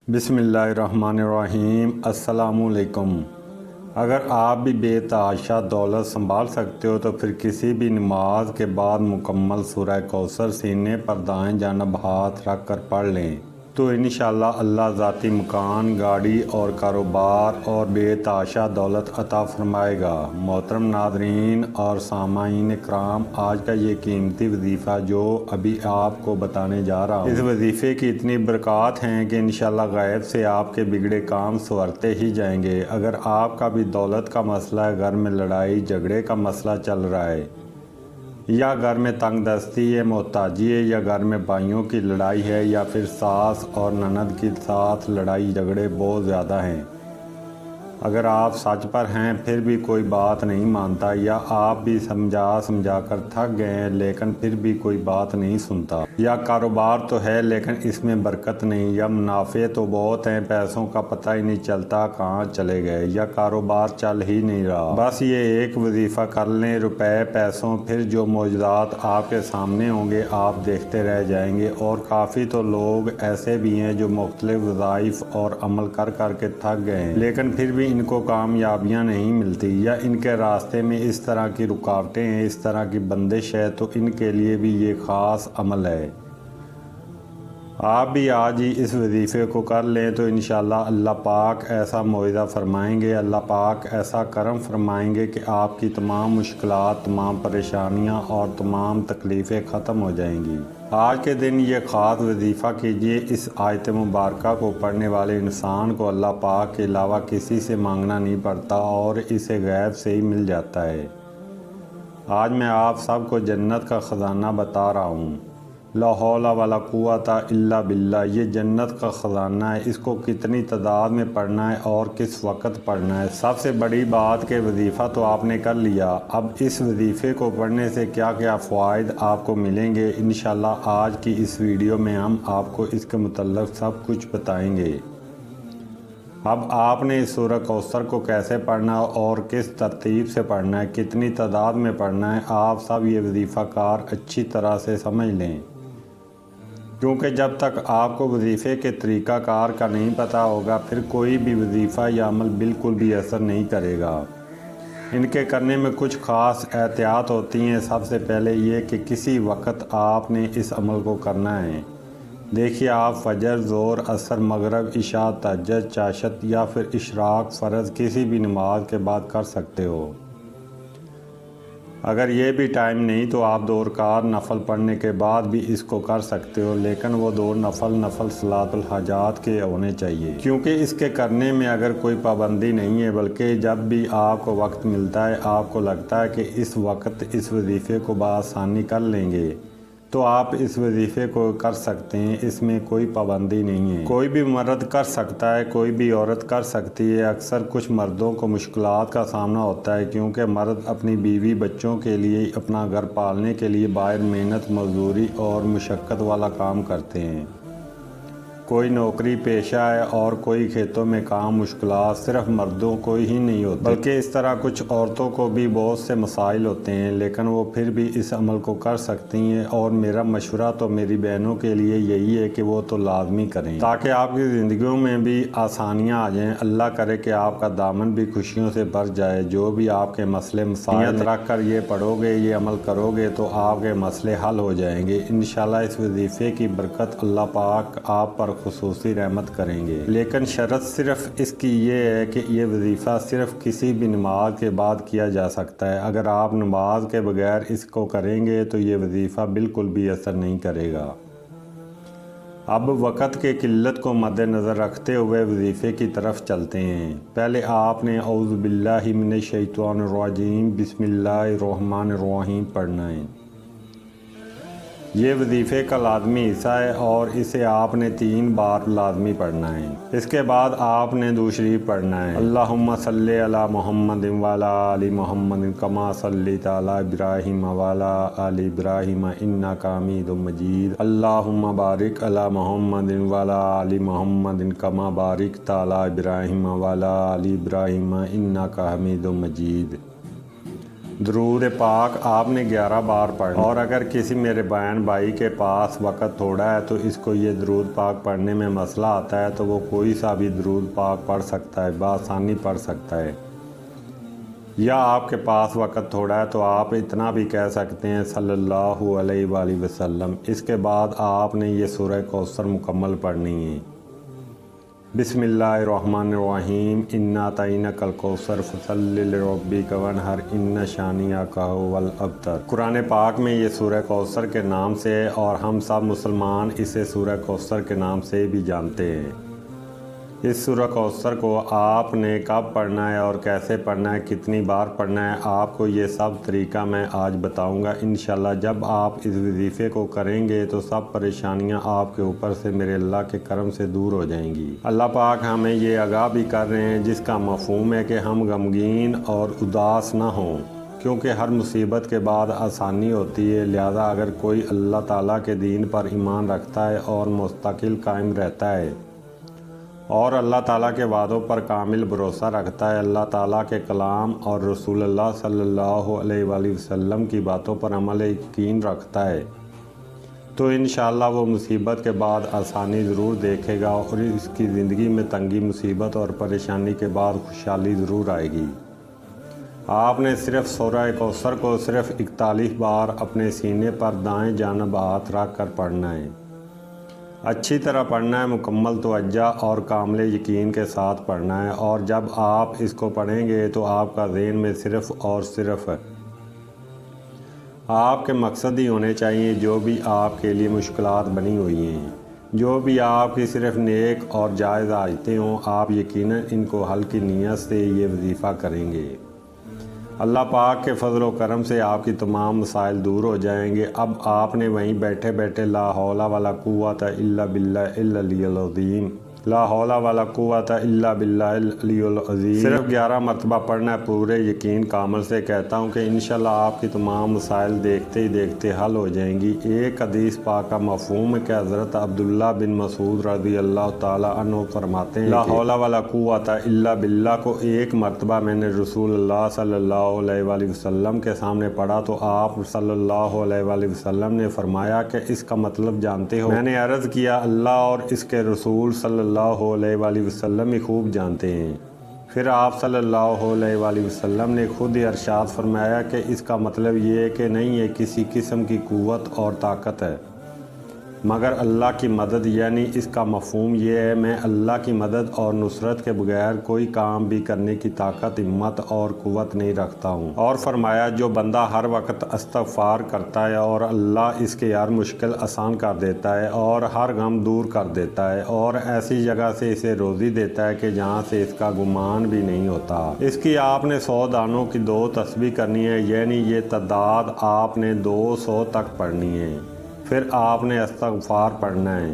بسم اللہ الرحمن الرحیم۔ السلام علیکم۔ اگر آپ بھی بے تحاشا دولت سنبھال سکتے ہو تو پھر کسی بھی نماز کے بعد مکمل سورہ کوثر سینے پر دائیں جانب ہاتھ رکھ کر پڑھ لیں تو انشاءاللہ اللہ ذاتی مکان، گاڑی اور کاروبار اور بے تحاشا دولت عطا فرمائے گا۔ محترم ناظرین اور سامعین کرام، آج کا یہ قیمتی وظیفہ جو ابھی آپ کو بتانے جا رہا ہوں، اس وظیفے کی اتنی برکات ہیں کہ انشاءاللہ غیب سے آپ کے بگڑے کام سنورتے ہی جائیں گے۔ اگر آپ کا بھی دولت کا مسئلہ ہے، گھر میں لڑائی جھگڑے کا مسئلہ چل رہا ہے، یا گھر میں تنگ دستی ہے، محتاجی ہے، یا گھر میں بھائیوں کی لڑائی ہے، یا پھر ساس اور نند کے ساتھ لڑائی جھگڑے بہت زیادہ ہیں، اگر آپ سچ پر ہیں پھر بھی کوئی بات نہیں مانتا، یا آپ بھی سمجھا کر تھک گئے ہیں لیکن پھر بھی کوئی بات نہیں سنتا، یا کاروبار تو ہے لیکن اس میں برکت نہیں، یا منافع تو بہت ہیں پیسوں کا پتہ ہی نہیں چلتا کہاں چلے گئے، یا کاروبار چل ہی نہیں رہا، بس یہ ایک وظیفہ کر لیں، روپے پیسوں پھر جو معجزات آپ کے سامنے ہوں گے آپ دیکھتے رہ جائیں گے۔ اور کافی تو لوگ ایسے بھی ہیں جو مختلف وظائف اور عمل کر کے تھک گئے ہیں لیکن پھر بھی ان کو کامیابیاں نہیں ملتی، یا ان کے راستے میں اس طرح کی رکاوٹیں ہیں، اس طرح کی بندش ہے، تو ان کے لیے بھی یہ خاص عمل ہے۔ آپ بھی آج ہی اس وظیفے کو کر لیں تو انشاءاللہ اللہ پاک ایسا معجزہ فرمائیں گے، اللہ پاک ایسا کرم فرمائیں گے کہ آپ کی تمام مشکلات، تمام پریشانیاں اور تمام تکلیفیں ختم ہو جائیں گی۔ آج کے دن یہ خاص وظیفہ کیجئے، اس آیت مبارکہ کو پڑھنے والے انسان کو اللہ پاک کے علاوہ کسی سے مانگنا نہیں پڑتا اور اسے غیب سے ہی مل جاتا ہے۔ آج میں آپ سب کو جنت کا خزانہ بتا رہا ہوں۔ لا حول ولا قوت الا باللہ، یہ جنت کا خزانہ ہے۔ اس کو کتنی تعداد میں پڑھنا ہے اور کس وقت پڑھنا ہے، سب سے بڑی بات کہ وظیفہ تو آپ نے کر لیا، اب اس وظیفے کو پڑھنے سے کیا کیا فوائد آپ کو ملیں گے، انشاءاللہ آج کی اس ویڈیو میں ہم آپ کو اس کے متعلق سب کچھ بتائیں گے۔ اب آپ نے اس سورہ کوثر کو کیسے پڑھنا اور کس ترتیب سے پڑھنا ہے، کتنی تعداد میں پڑھنا ہے، آپ سب یہ وظیفہ کار اچھی طرح سے سمجھ لیں، کیونکہ جب تک آپ کو وظیفے کے طریقہ کار کا نہیں پتہ ہوگا پھر کوئی بھی وظیفہ یا عمل بالکل بھی اثر نہیں کرے گا۔ ان کے کرنے میں کچھ خاص احتیاط ہوتی ہیں۔ سب سے پہلے یہ کہ کسی وقت آپ نے اس عمل کو کرنا ہے۔ دیکھیے، آپ فجر، ظہر، عصر، مغرب، عشاء، تہجد، چاشت یا پھر اشراق، فرض کسی بھی نماز کے بعد کر سکتے ہو۔ اگر یہ بھی ٹائم نہیں تو آپ 2 رکعت نفل پڑھنے کے بعد بھی اس کو کر سکتے ہو، لیکن وہ 2 نفل صلاۃ الحاجات کے ہونے چاہیے، کیونکہ اس کے کرنے میں اگر کوئی پابندی نہیں ہے، بلکہ جب بھی آپ کو وقت ملتا ہے، آپ کو لگتا ہے کہ اس وقت اس وظیفے کو بآسانی کر لیں گے تو آپ اس وظیفے کو کر سکتے ہیں، اس میں کوئی پابندی نہیں ہے۔ کوئی بھی مرد کر سکتا ہے، کوئی بھی عورت کر سکتی ہے۔ اکثر کچھ مردوں کو مشکلات کا سامنا ہوتا ہے کیونکہ مرد اپنی بیوی بچوں کے لیے، اپنا گھر پالنے کے لیے باہر محنت مزدوری اور مشقت والا کام کرتے ہیں۔ کوئی نوکری پیشہ ہے اور کوئی کھیتوں میں کام، مشکلات صرف مردوں کو ہی نہیں ہوتی بلکہ اس طرح کچھ عورتوں کو بھی بہت سے مسائل ہوتے ہیں، لیکن وہ پھر بھی اس عمل کو کر سکتی ہیں، اور میرا مشورہ تو میری بہنوں کے لیے یہی ہے کہ وہ تو لازمی کریں تاکہ آپ کی زندگیوں میں بھی آسانیاں آ جائیں۔ اللہ کرے کہ آپ کا دامن بھی خوشیوں سے بھر جائے۔ جو بھی آپ کے مسئلے مسائل رکھ کر یہ پڑھو گے، یہ عمل کرو گے تو آپ کے مسئلے حل ہو جائیں گے انشاءاللہ۔ اس وظیفے کی برکت اللہ پاک آپ پر خصوصی رحمت کریں گے، لیکن شرط صرف اس کی یہ ہے کہ یہ وظیفہ صرف کسی بھی نماز کے بعد کیا جا سکتا ہے۔ اگر آپ نماز کے بغیر اس کو کریں گے تو یہ وظیفہ بالکل بھی اثر نہیں کرے گا۔ اب وقت کے قلت کو مد نظر رکھتے ہوئے وظیفے کی طرف چلتے ہیں۔ پہلے آپ نے اعوذ باللہ من الشیطان الرجیم بسم اللہ الرحمن الرحیم پڑھنا ہے۔ یہ وظیفے کا لازمی حصہ ہے اور اسے آپ نے 3 بار لازمی پڑھنا ہے۔ اس کے بعد آپ نے درود شریف پڑھنا ہے۔ اللہم صلی علی محمد وعلی آل محمد کما صلیت علی ابراہیم وعلی آل ابراہیم انک حمید مجید۔ اللہم بارک علی محمد وعلی آل محمد کما بارکت علی ابراہیم وعلی آل ابراہیم انک حمید مجید۔ درود پاک آپ نے 11 بار پڑھنا، اور اگر کسی میرے بہن بھائی کے پاس وقت تھوڑا ہے تو اس کو یہ درود پاک پڑھنے میں مسئلہ آتا ہے تو وہ کوئی سا بھی درود پاک پڑھ سکتا ہے، بآسانی پڑھ سکتا ہے۔ یا آپ کے پاس وقت تھوڑا ہے تو آپ اتنا بھی کہہ سکتے ہیں صلی اللہ علیہ وآلہ وسلم۔ اس کے بعد آپ نے یہ سورہ کوثر مکمل پڑھنی ہے۔ بسم اللہ الرحمن الرحیم، انا اعطیناک الکوثر فصلی لربک وانحر ان شانئک ھو الابتر۔ قرآن پاک میں یہ سورہ کوثر کے نام سے ہے اور ہم سب مسلمان اسے سورہ کوثر کے نام سے بھی جانتے ہیں۔ اس سورہ کوثر کو آپ نے کب پڑھنا ہے اور کیسے پڑھنا ہے، کتنی بار پڑھنا ہے، آپ کو یہ سب طریقہ میں آج بتاؤں گا انشاءاللہ۔ جب آپ اس وظیفے کو کریں گے تو سب پریشانیاں آپ کے اوپر سے میرے اللہ کے کرم سے دور ہو جائیں گی۔ اللہ پاک ہمیں یہ آگاہ بھی کر رہے ہیں جس کا مفہوم ہے کہ ہم غمگین اور اداس نہ ہوں، کیونکہ ہر مصیبت کے بعد آسانی ہوتی ہے۔ لہذا اگر کوئی اللہ تعالیٰ کے دین پر ایمان رکھتا ہے اور مستقل قائم رہتا ہے اور اللہ تعالیٰ کے وعدوں پر کامل بھروسہ رکھتا ہے، اللہ تعالیٰ کے کلام اور رسول اللہ صلی اللہ علیہ وآلہ وسلم کی باتوں پر عمل یقین رکھتا ہے، تو انشاءاللہ وہ مصیبت کے بعد آسانی ضرور دیکھے گا اور اس کی زندگی میں تنگی، مصیبت اور پریشانی کے بعد خوشحالی ضرور آئے گی۔ آپ نے صرف سورہ کوثر کو صرف 41 بار اپنے سینے پر دائیں جانب ہاتھ رکھ کر پڑھنا ہے۔ اچھی طرح پڑھنا ہے، مکمل توجہ اور کامل یقین کے ساتھ پڑھنا ہے، اور جب آپ اس کو پڑھیں گے تو آپ کا ذہن میں صرف اور صرف آپ کے مقصد ہی ہونے چاہیے، جو بھی آپ کے لیے مشکلات بنی ہوئی ہیں، جو بھی آپ کی صرف نیک اور جائز حاجتیں ہوں، آپ یقیناً ان کو حل کی نیت سے یہ وظیفہ کریں گے۔ اللہ پاک کے فضل و کرم سے آپ کی تمام مسائل دور ہو جائیں گے۔ اب آپ نے وہیں بیٹھے بیٹھے لا حول ولا قوت الا باللہ العلی العظیم، لا حول ولا قوت الا باللہ العلی العظیم صرف 11 مرتبہ پڑھنا ہے، پورے یقین کامل سے کہتا ہوں کہ انشاءاللہ آپ کی تمام مسائل دیکھتے ہی دیکھتے حل ہو جائیں گی۔ ایک حدیث پاک کا مفہوم ہے کہ حضرت عبداللہ بن مسعود رضی اللہ تعالیٰ عنہ فرماتے ہیں لا حول ولا قوت الا باللہ کو ایک مرتبہ میں نے رسول اللہ صلی اللہ علیہ وآلہ وسلم کے سامنے پڑھا تو آپ صلی اللہ علیہ وآلہ وسلم نے فرمایا کہ اس کا مطلب جانتے ہو؟ میں نے عرض کیا اللہ اور اس کے رسول صلی اللہ علیہ وآلہ وسلم ہی خوب جانتے ہیں۔ پھر آپ صلی اللہ علیہ وآلہ وسلم نے خود ہی ارشاد فرمایا کہ اس کا مطلب یہ ہے کہ نہیں ہے کسی قسم کی قوت اور طاقت ہے مگر اللہ کی مدد، یعنی اس کا مفہوم یہ ہے میں اللہ کی مدد اور نصرت کے بغیر کوئی کام بھی کرنے کی طاقت، ہمت اور قوت نہیں رکھتا ہوں۔ اور فرمایا جو بندہ ہر وقت استغفار کرتا ہے اور اللہ اس کے ہر مشکل آسان کر دیتا ہے اور ہر غم دور کر دیتا ہے اور ایسی جگہ سے اسے روزی دیتا ہے کہ جہاں سے اس کا گمان بھی نہیں ہوتا۔ اس کی آپ نے 100 دانوں کی 2 تسبیح کرنی ہے، یعنی یہ تعداد آپ نے 200 تک پڑھنی ہے۔ پھر آپ نے استغفار پڑھنا ہے،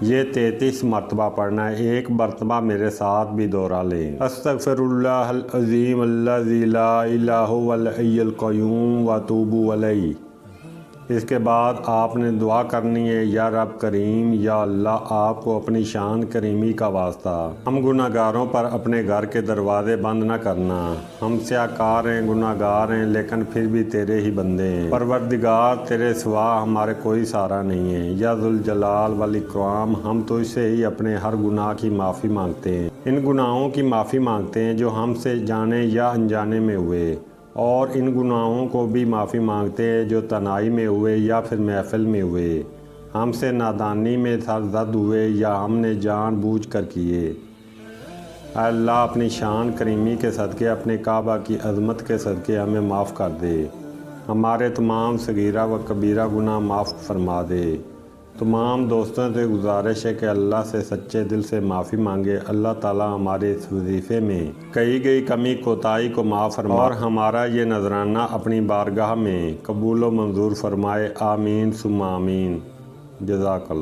یہ 33 مرتبہ پڑھنا ہے۔ ایک مرتبہ میرے ساتھ بھی دوہرا لیں، استغفر اللہ العظیم الذی لا الہ الا الحی القیوم واتوب الیہ۔ اس کے بعد آپ نے دعا کرنی ہے یا رب کریم، یا اللہ آپ کو اپنی شان کریمی کا واسطہ ہم گناہ گاروں پر اپنے گھر کے دروازے بند نہ کرنا۔ ہم سیاہکار ہیں، گناہ گار ہیں، لیکن پھر بھی تیرے ہی بندے ہیں۔ پروردگار تیرے سوا ہمارے کوئی سہارا نہیں ہے۔ یا ذوالجلال والاکرام، ہم تو اس سے ہی اپنے ہر گناہ کی معافی مانگتے ہیں، ان گناہوں کی معافی مانگتے ہیں جو ہم سے جانے یا انجانے میں ہوئے، اور ان گناہوں کو بھی معافی مانگتے ہیں جو تنہائی میں ہوئے یا پھر محفل میں ہوئے، ہم سے نادانی میں سرزد ہوئے یا ہم نے جان بوجھ کر کیے۔ اے اللہ اپنی شان کریمی کے صدقے، اپنے کعبہ کی عظمت کے صدقے ہمیں معاف کر دے، ہمارے تمام صغیرہ و کبیرہ گناہ معاف فرما دے۔ تمام دوستوں سے گزارش ہے کہ اللہ سے سچے دل سے معافی مانگے۔ اللہ تعالیٰ ہمارے اس وظیفے میں کہی گئی کمی کوتاہی کو معاف فرمائے اور ہمارا یہ نذرانہ اپنی بارگاہ میں قبول و منظور فرمائے۔ آمین ثم آمین۔ جزاک اللہ۔